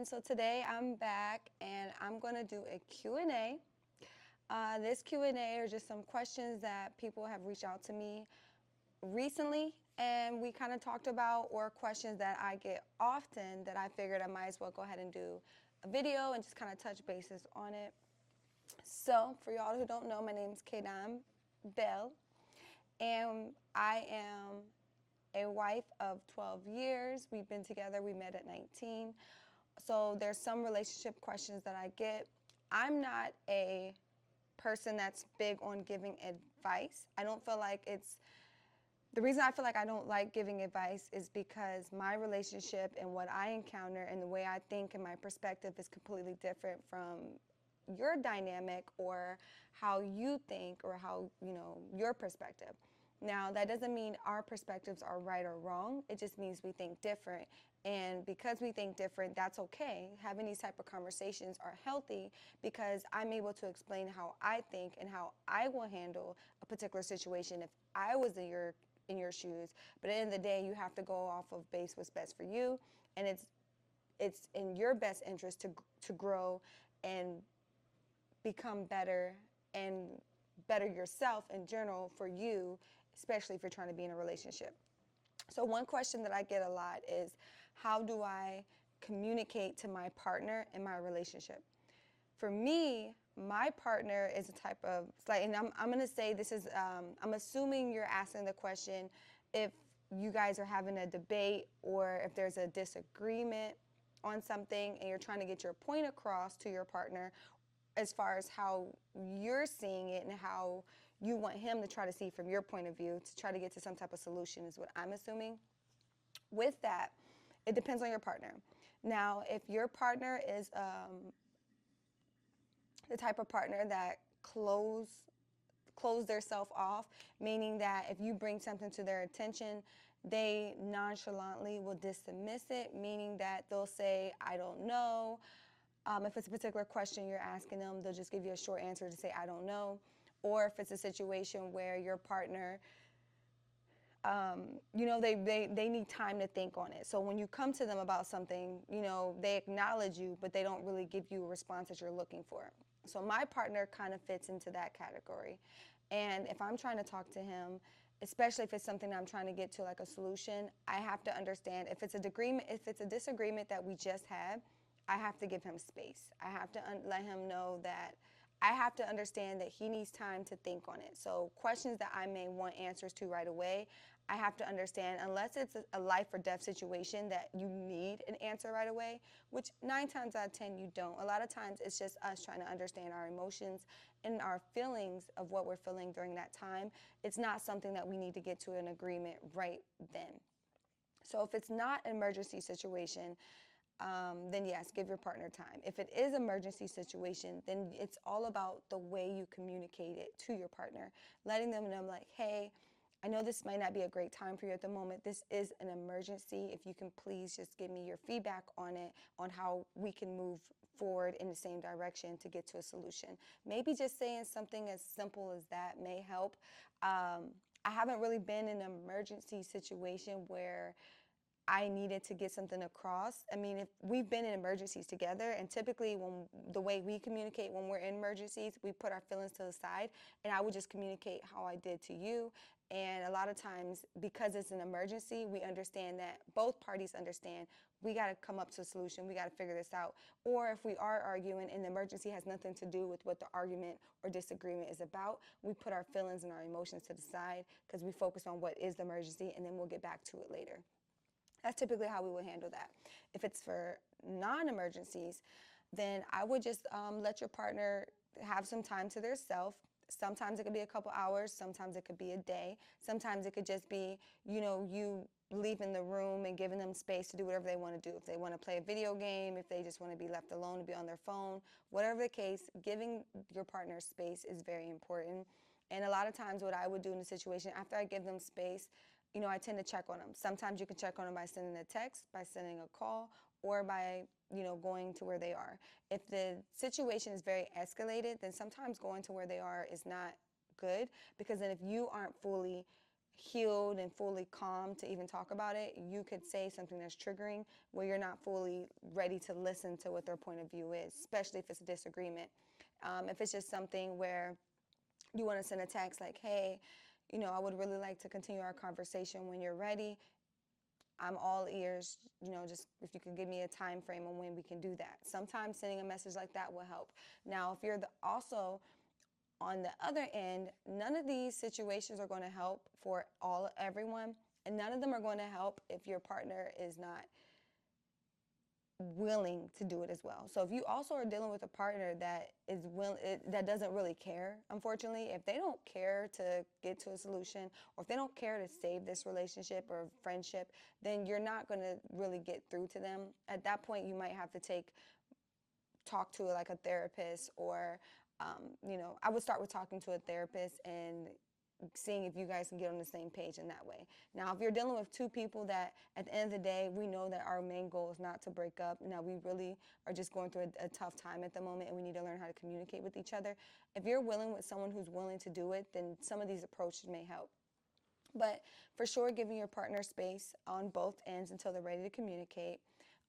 everyone. So today I'm back and I'm going to do a Q&A. This Q&A are just some questions that people have reached out to me recently and we kind of talked about, or questions that I get often that I figured I might as well go ahead and do a video and just kind of touch bases on it. So for y'all who don't know, my name is Kadam Bell and I am a wife of 12 years. We've been together, we met at 19. So there's some relationship questions that I get. I'm not a person that's big on giving advice. I don't feel like the reason I feel like I don't like giving advice is because my relationship and what I encounter and the way I think and my perspective is completely different from your dynamic or how you think or how, your perspective. Now, that doesn't mean our perspectives are right or wrong. It just means we think different. And because we think different, that's okay. Having these type of conversations are healthy because I'm able to explain how I think and how I will handle a particular situation if I was in your shoes. But at the end of the day, you have to go off of base what's best for you, and it's in your best interest to grow and become better and better yourself in general for you, especially if you're trying to be in a relationship. So one question that I get a lot is, how do I communicate to my partner in my relationship? For me, my partner is a type of, and I'm going to say this is, I'm assuming you're asking the question if you guys are having a debate or if there's a disagreement on something and you're trying to get your point across to your partner as far as how you're seeing it and how you want him to try to see from your point of view to try to get to some type of solution is what I'm assuming. With that, it depends on your partner. Now, if your partner is the type of partner that close their self off, meaning that if you bring something to their attention, they nonchalantly will dismiss it, meaning that they'll say, I don't know. If it's a particular question you're asking them, they'll just give you a short answer to say, I don't know. Or if it's a situation where your partner, they need time to think on it. So when you come to them about something, they acknowledge you, but they don't really give you a response that you're looking for. So my partner kind of fits into that category. And if I'm trying to talk to him, especially if it's something I'm trying to get to like a solution, I have to understand if it's a disagreement that we just had, I have to give him space. I have to let him know that I have to understand that he needs time to think on it. So questions that I may want answers to right away, I have to understand, unless it's a life or death situation that you need an answer right away, which 9 times out of 10 you don't. A lot of times it's just us trying to understand our emotions and our feelings of what we're feeling during that time. It's not something that we need to get to an agreement right then. So if it's not an emergency situation, then yes, give your partner time. If it is an emergency situation, then it's all about the way you communicate it to your partner, letting them know like, hey, I know this might not be a great time for you at the moment. This is an emergency. If you can please just give me your feedback on it, on how we can move forward in the same direction to get to a solution. Maybe just saying something as simple as that may help. I haven't really been in an emergency situation where I needed to get something across. I mean, if we've been in emergencies together, and typically the way we communicate when we're in emergencies, we put our feelings to the side, and I would just communicate how I did to you. And a lot of times, because it's an emergency, we understand that both parties understand we got to come up to a solution, we got to figure this out. Or if we are arguing and the emergency has nothing to do with what the argument or disagreement is about, we put our feelings and our emotions to the side because we focus on what is the emergency, and then we'll get back to it later. That's typically how we would handle that. If it's for non-emergencies, then I would just let your partner have some time to themselves. Sometimes it could be a couple hours, sometimes it could be a day, sometimes it could just be, you leaving the room and giving them space to do whatever they want to do. If they want to play a video game, if they just want to be left alone to be on their phone, whatever the case, giving your partner space is very important. And a lot of times what I would do in a situation, after I give them space, I tend to check on them. Sometimes you can check on them by sending a text, by sending a call, or by, going to where they are. If the situation is very escalated, then sometimes going to where they are is not good, because then if you aren't fully healed and fully calm to even talk about it, you could say something that's triggering where you're not fully ready to listen to what their point of view is, especially if it's a disagreement. If it's just something where you want to send a text like, hey, I would really like to continue our conversation when you're ready. I'm all ears, just if you could give me a time frame on when we can do that. Sometimes sending a message like that will help. Now, if you're also on the other end, none of these situations are going to help for everyone, and none of them are going to help if your partner is not willing to do it as well. So if you also are dealing with a partner that that doesn't really care, unfortunately, if they don't care to get to a solution, or if they don't care to save this relationship or friendship, then you're not going to really get through to them. At that point, you might have to talk to like a therapist, or I would start with talking to a therapist and seeing if you guys can get on the same page in that way. Now, if you're dealing with two people that at the end of the day, we know that our main goal is not to break up. Now, we really are just going through a tough time at the moment, and we need to learn how to communicate with each other. If you're willing with someone who's willing to do it, then some of these approaches may help. But for sure, giving your partner space on both ends until they're ready to communicate.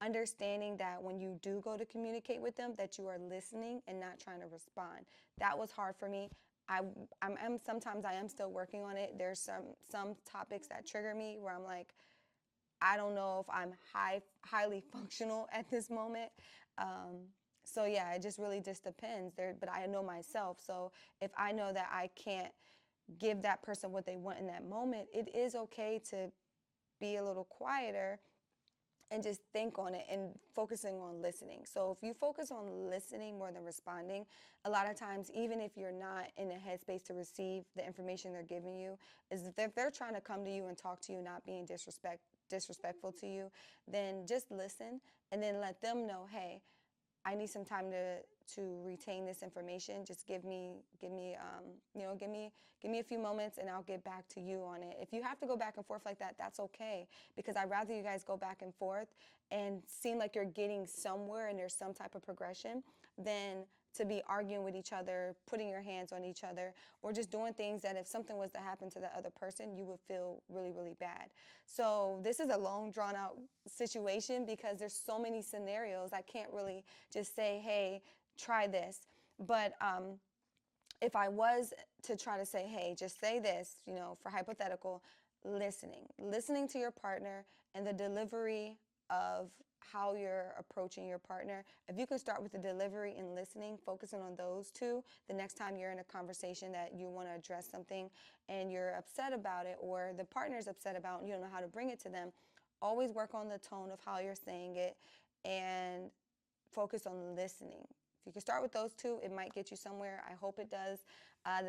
Understanding that when you do go to communicate with them, that you are listening and not trying to respond. That was hard for me. Sometimes I am still working on it. There's some topics that trigger me where I'm like, I don't know if I'm highly functional at this moment. So yeah, it just really just depends. But I know myself. So if I know that I can't give that person what they want in that moment, it is okay to be a little quieter and just think on it and focusing on listening. So if you focus on listening more than responding, a lot of times, even if you're not in a headspace to receive the information they're giving you, is if they're trying to come to you and talk to you, not being disrespectful to you, then just listen and then let them know, hey, I need some time to retain this information. Just give me a few moments, and I'll get back to you on it. If you have to go back and forth like that, that's okay, because I'd rather you guys go back and forth and seem like you're getting somewhere and there's some type of progression than to be arguing with each other, putting your hands on each other, or just doing things that if something was to happen to the other person, you would feel really, really bad. So this is a long, drawn out situation because there's so many scenarios. I can't really just say, hey, try this. But if I was to try to say, hey, just say this, for hypothetical, listening to your partner and the delivery of how you're approaching your partner. If you can start with the delivery and listening, focusing on those two, the next time you're in a conversation that you want to address something and you're upset about it, or the partner's upset about it and you don't know how to bring it to them, always work on the tone of how you're saying it and focus on listening. If you can start with those two, it might get you somewhere. I hope it does.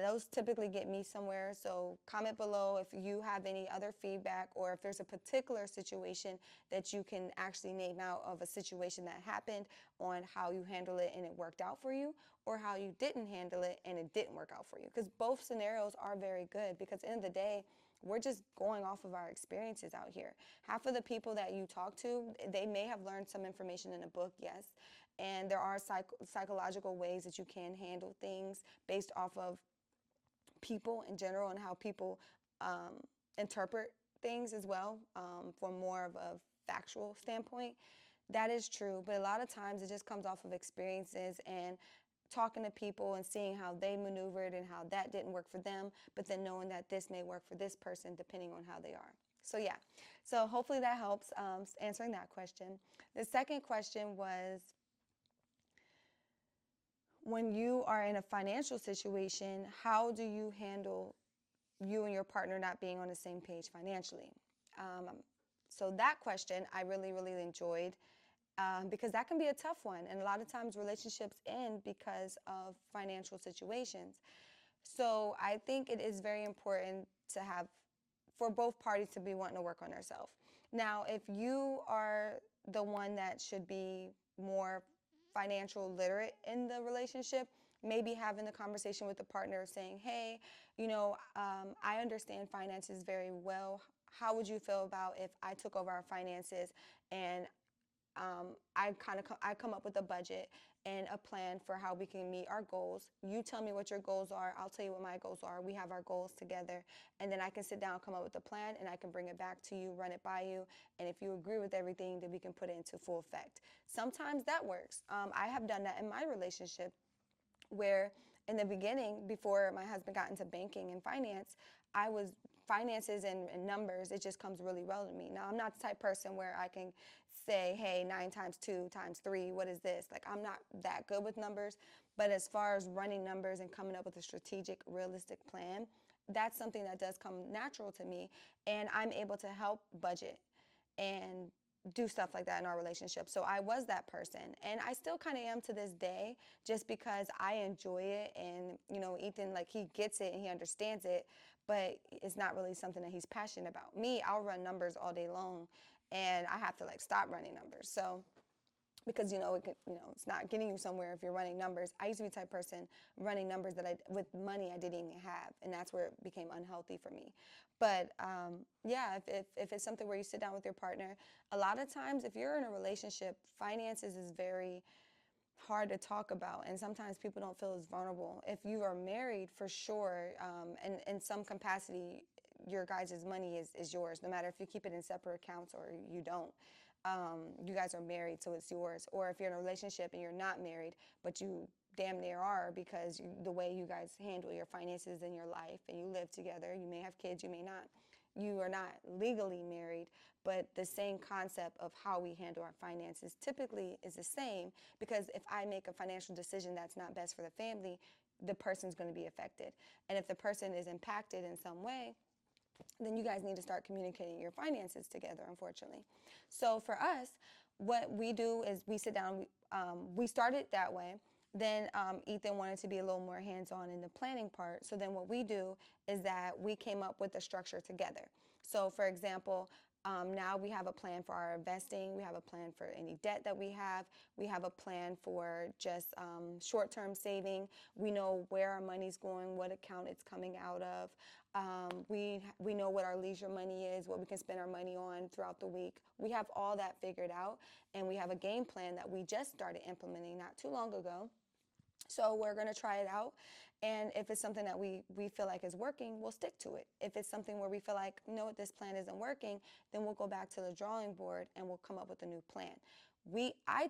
Those typically get me somewhere. So comment below if you have any other feedback, or if there's a particular situation that you can actually name out of a situation that happened, on how you handle it and it worked out for you, or how you didn't handle it and it didn't work out for you. Because both scenarios are very good, because at the end of the day, we're just going off of our experiences out here. Half of the people that you talk to, they may have learned some information in a book, yes, and there are psychological ways that you can handle things based off of people in general and how people interpret things as well, from more of a factual standpoint. That is true, but a lot of times it just comes off of experiences and talking to people and seeing how they maneuvered and how that didn't work for them, but then knowing that this may work for this person depending on how they are. So yeah, so hopefully that helps answering that question. The second question was, when you are in a financial situation, how do you handle you and your partner not being on the same page financially? So that question I really, really enjoyed, because that can be a tough one. And a lot of times relationships end because of financial situations. So I think it is very important for both parties to be wanting to work on themselves. Now, if you are the one that should be more financial literate in the relationship, maybe having the conversation with the partner saying, hey, I understand finances very well. How would you feel about if I took over our finances and I come up with a budget and a plan for how we can meet our goals. You tell me what your goals are. I'll tell you what my goals are. We have our goals together, and then I can sit down, come up with a plan, and I can bring it back to you, run it by you. And if you agree with everything, then we can put it into full effect. Sometimes that works. I have done that in my relationship, where in the beginning, before my husband got into banking and finance, I was finances and numbers, it just comes really well to me. Now, I'm not the type person where I can say, hey, 9 times 2 times 3, what is this? Like, I'm not that good with numbers. But as far as running numbers and coming up with a strategic, realistic plan, that's something that does come natural to me. And I'm able to help budget and do stuff like that in our relationship. So I was that person, and I still kind of am to this day, just because I enjoy it. And Ethan, like, he gets it and he understands it, but it's not really something that he's passionate about. Me, I'll run numbers all day long, and I have to like stop running numbers. So because it's not getting you somewhere if you're running numbers. I used to be the type of person running numbers with money I didn't even have, and that's where it became unhealthy for me. But yeah, if it's something where you sit down with your partner, a lot of times if you're in a relationship, finances is very hard to talk about, and sometimes people don't feel as vulnerable. If you are married, for sure, and in some capacity, your guys' money is yours, no matter if you keep it in separate accounts or you don't. You guys are married, so it's yours. Or if you're in a relationship and you're not married, but you damn near are, because the way you guys handle your finances in your life, and you live together, you may have kids, you may not. You are not legally married, but the same concept of how we handle our finances typically is the same, because if I make a financial decision that's not best for the family, the person's going to be affected. And if the person is impacted in some way, then you guys need to start communicating your finances together, unfortunately. So for us, what we do is we sit down, we started that way. Then Ethan wanted to be a little more hands-on in the planning part. So then what we do is that we came up with a structure together. So for example, now we have a plan for our investing. We have a plan for any debt that we have. We have a plan for just short-term saving. We know where our money's going, what account it's coming out of. We know what our leisure money is, what we can spend our money on throughout the week. We have all that figured out, and we have a game plan that we just started implementing not too long ago. So we're going to try it out, and if it's something that we feel like is working, we'll stick to it. If it's something where we feel like, no, this plan isn't working, then we'll go back to the drawing board and we'll come up with a new plan. I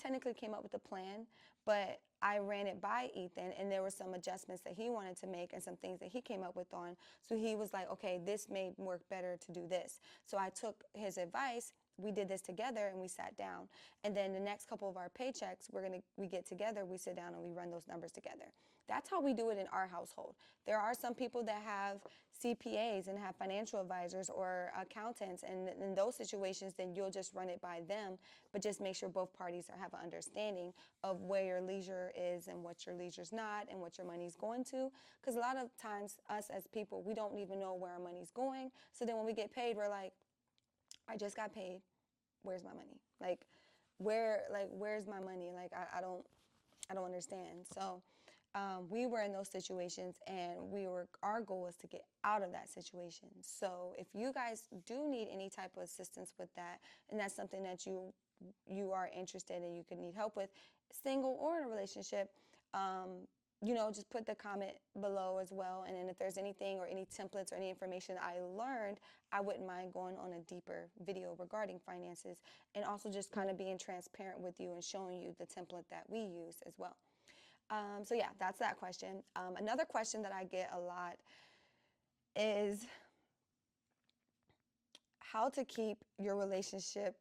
technically came up with a plan, but I ran it by Ethan, and there were some adjustments that he wanted to make and some things that he came up with on. So he was like, okay, this may work better to do this. So I took his advice. We did this together and we sat down. And then the next couple of our paychecks, we get together, we sit down and we run those numbers together. That's how we do it in our household. There are some people that have CPAs and have financial advisors or accountants, and in those situations, then you'll just run it by them, but just make sure both parties have an understanding of where your leisure is and what your leisure's not and what your money's going to. Because a lot of times, us as people, we don't even know where our money's going. So then when we get paid, we're like, I just got paid. Where's my money? Where's my money? Like, I don't understand. So we were in those situations, and our goal was to get out of that situation. So if you guys do need any type of assistance with that, and that's something that you are interested in, you could need help with, single or in a relationship, just put the comment below as well. And then if there's anything or any templates or any information I learned, I wouldn't mind going on a deeper video regarding finances, and also just kind of being transparent with you and showing you the template that we use as well. So yeah, that's that question. Another question that I get a lot is how to keep your relationship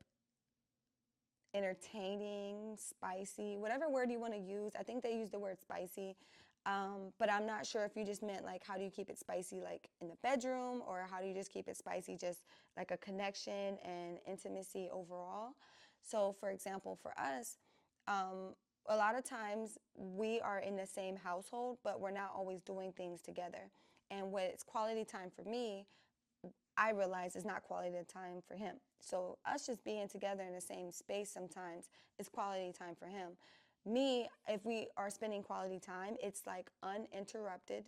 entertaining, spicy, whatever word you want to use. I think they use the word spicy, but I'm not sure if you just meant like, how do you keep it spicy like in the bedroom, or how do you just keep it spicy just like a connection and intimacy overall? So for example, for us, a lot of times we are in the same household, but we're not always doing things together. And when it's quality time for me, I realize it's not quality time for him. So us just being together in the same space sometimes is quality time for him. Me, if we are spending quality time, it's like uninterrupted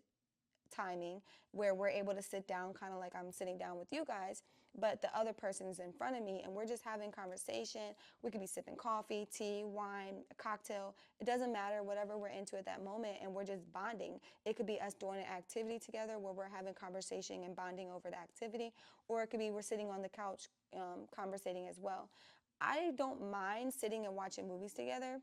timing where we're able to sit down kind of like I'm sitting down with you guys, but the other person is in front of me and we're just having conversation. We could be sipping coffee, tea, wine, a cocktail. It doesn't matter, whatever we're into at that moment, and we're just bonding. It could be us doing an activity together where we're having conversation and bonding over the activity, or it could be we're sitting on the couch conversating as well. I don't mind sitting and watching movies together.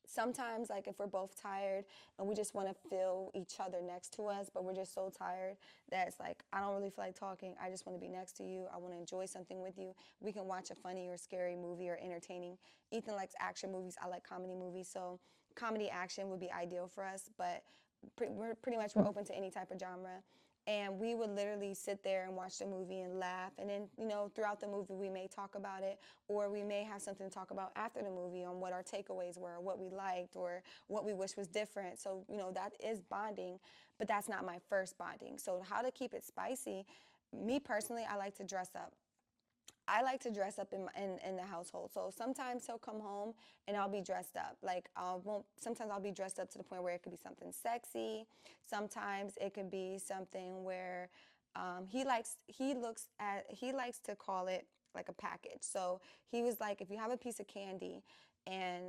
Sometimes, like if we're both tired and we just want to feel each other next to us, but we're just so tired that it's like, I don't really feel like talking. I just want to be next to you. I want to enjoy something with you. We can watch a funny or scary movie or entertaining. Ethan likes action movies. I like comedy movies. So comedy action would be ideal for us, but we're open to any type of genre. And we would literally sit there and watch the movie and laugh. And then, throughout the movie, we may talk about it, or we may have something to talk about after the movie on what our takeaways were, what we liked, or what we wish was different. So, that is bonding, but that's not my first bonding. So how to keep it spicy? Me personally, I like to dress up. I like to dress up in the household. So sometimes he'll come home and I'll be dressed up. Like sometimes I'll be dressed up to the point where it could be something sexy. Sometimes it could be something where he likes to call it like a package. So he was like, if you have a piece of candy and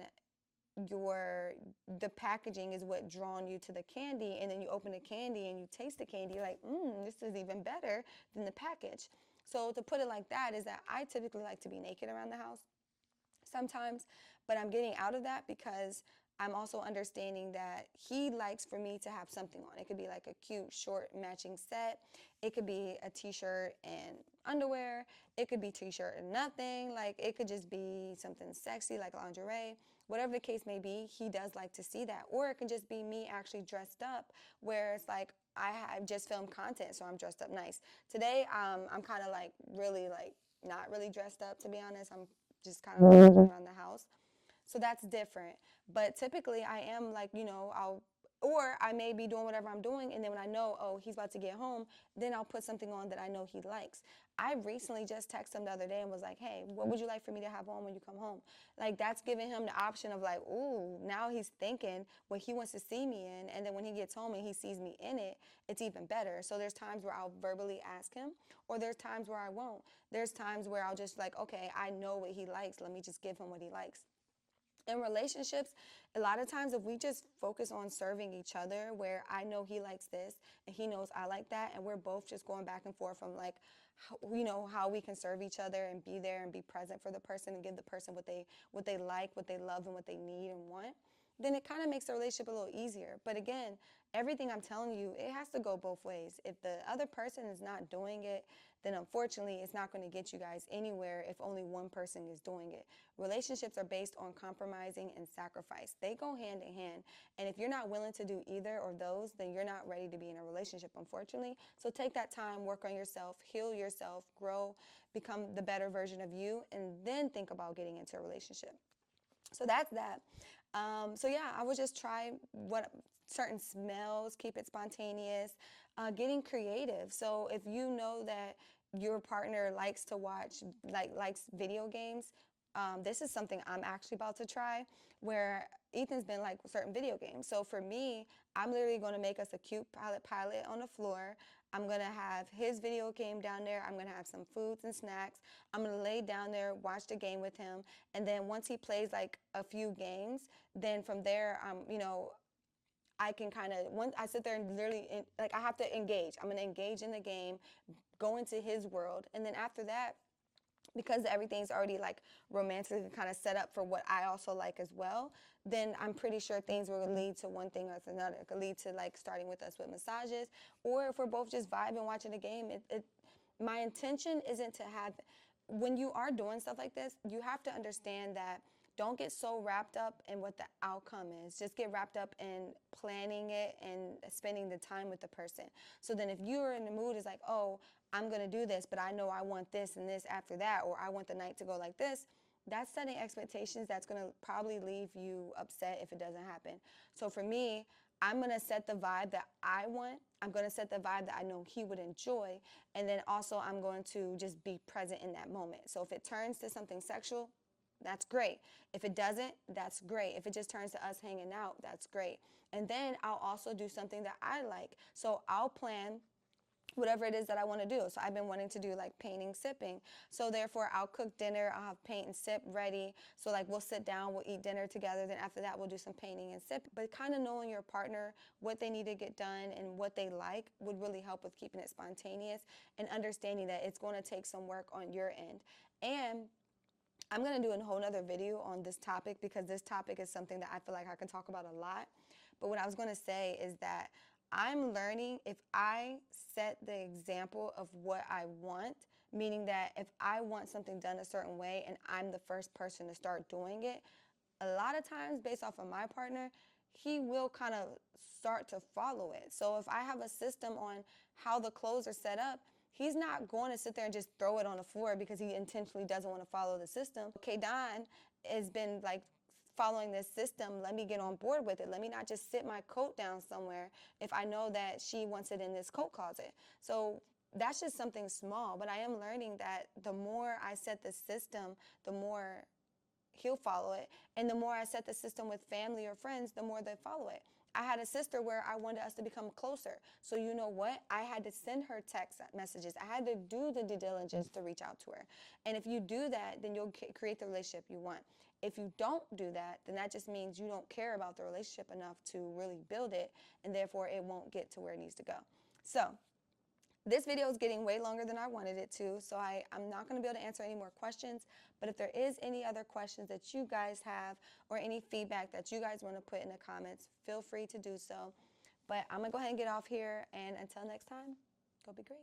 the packaging is what drawn you to the candy, and then you open the candy and you taste the candy, you're like, this is even better than the package. So to put it like that is that I typically like to be naked around the house sometimes, but I'm getting out of that because I'm also understanding that he likes for me to have something on. It could be like a cute short matching set. It could be a t-shirt and underwear. It could be t-shirt and nothing. Like it could just be something sexy like lingerie. Whatever the case may be, he does like to see that. Or it can just be me actually dressed up where it's like I've just filmed content, so I'm dressed up nice. Today, I'm kind of like really like not really dressed up, to be honest. I'm just kind of around the house. So that's different. But typically I am like, or I may be doing whatever I'm doing, and then when I know, oh, he's about to get home, then I'll put something on that I know he likes. I recently just texted him the other day and was like, hey, what would you like for me to have on when you come home? Like, that's giving him the option of like, ooh, now he's thinking what he wants to see me in, and then when he gets home and he sees me in it, it's even better. So there's times where I'll verbally ask him, or there's times where I won't. There's times where I'll just like, okay, I know what he likes. Let me just give him what he likes. In relationships, a lot of times if we just focus on serving each other, where I know he likes this and he knows I like that, and we're both just going back and forth from like how we can serve each other and be there and be present for the person and give the person what they like, what they love, and what they need and want, then it kind of makes the relationship a little easier. But again, everything I'm telling you, it has to go both ways. If the other person is not doing it, then unfortunately it's not going to get you guys anywhere if only one person is doing it. Relationships are based on compromising and sacrifice. They go hand in hand. And if you're not willing to do either of those, then you're not ready to be in a relationship, unfortunately. So take that time, work on yourself, heal yourself, grow, become the better version of you, and then think about getting into a relationship. So that's that. So yeah, I would just try what certain smells, keep it spontaneous, getting creative. So if you know that your partner likes to watch, likes video games, this is something I'm actually about to try, where Ethan's been like certain video games. So for me, I'm literally going to make us a cute pilot on the floor. I'm going to have his video game down there. I'm going to have some foods and snacks. I'm going to lay down there, watch the game with him. And then once he plays like a few games, then from there, I can kind of, once I sit there and literally, like I have to engage. I'm going to engage in the game, go into his world. And then after that, because everything's already like romantically kind of set up for what I also like as well, then I'm pretty sure things will lead to one thing or another. It could lead to like starting with us with massages, or if we're both just vibing watching a game. My intention isn't to have, when you are doing stuff like this, you have to understand that don't get so wrapped up in what the outcome is. Just get wrapped up in planning it and spending the time with the person. So then if you're in the mood, it's like, oh, I'm going to do this, but I know I want this and this after that, or I want the night to go like this. That's setting expectations that's going to probably leave you upset if it doesn't happen. So for me, I'm going to set the vibe that I want. I'm going to set the vibe that I know he would enjoy. And then also I'm going to just be present in that moment. So if it turns to something sexual, that's great. If it doesn't, that's great. If it just turns to us hanging out, that's great. And then I'll also do something that I like. So I'll plan whatever it is that I want to do. So I've been wanting to do like painting, sipping. So therefore I'll cook dinner, I'll have paint and sip ready. So like we'll sit down, we'll eat dinner together. Then after that, we'll do some painting and sip. But kind of knowing your partner, what they need to get done and what they like would really help with keeping it spontaneous and understanding that it's going to take some work on your end. And I'm going to do a whole nother video on this topic because this topic is something that I feel like I can talk about a lot. But what I was going to say is that I'm learning if I set the example of what I want, meaning that if I want something done a certain way and I'm the first person to start doing it, a lot of times based off of my partner, he will kind of start to follow it. So if I have a system on how the clothes are set up, he's not going to sit there and just throw it on the floor because he intentionally doesn't want to follow the system. Kaydan has been like following this system. Let me get on board with it. Let me not just sit my coat down somewhere if I know that she wants it in this coat closet. So that's just something small, but I am learning that the more I set the system, the more he'll follow it. And the more I set the system with family or friends, the more they follow it. I had a sister where I wanted us to become closer. So you know what? I had to send her text messages. I had to do the due diligence to reach out to her. And if you do that, then you'll create the relationship you want. If you don't do that, then that just means you don't care about the relationship enough to really build it, and therefore it won't get to where it needs to go. So this video is getting way longer than I wanted it to, so I'm not going to be able to answer any more questions. But if there is any other questions that you guys have or any feedback that you guys want to put in the comments, feel free to do so. But I'm going to go ahead and get off here, and until next time, go be great.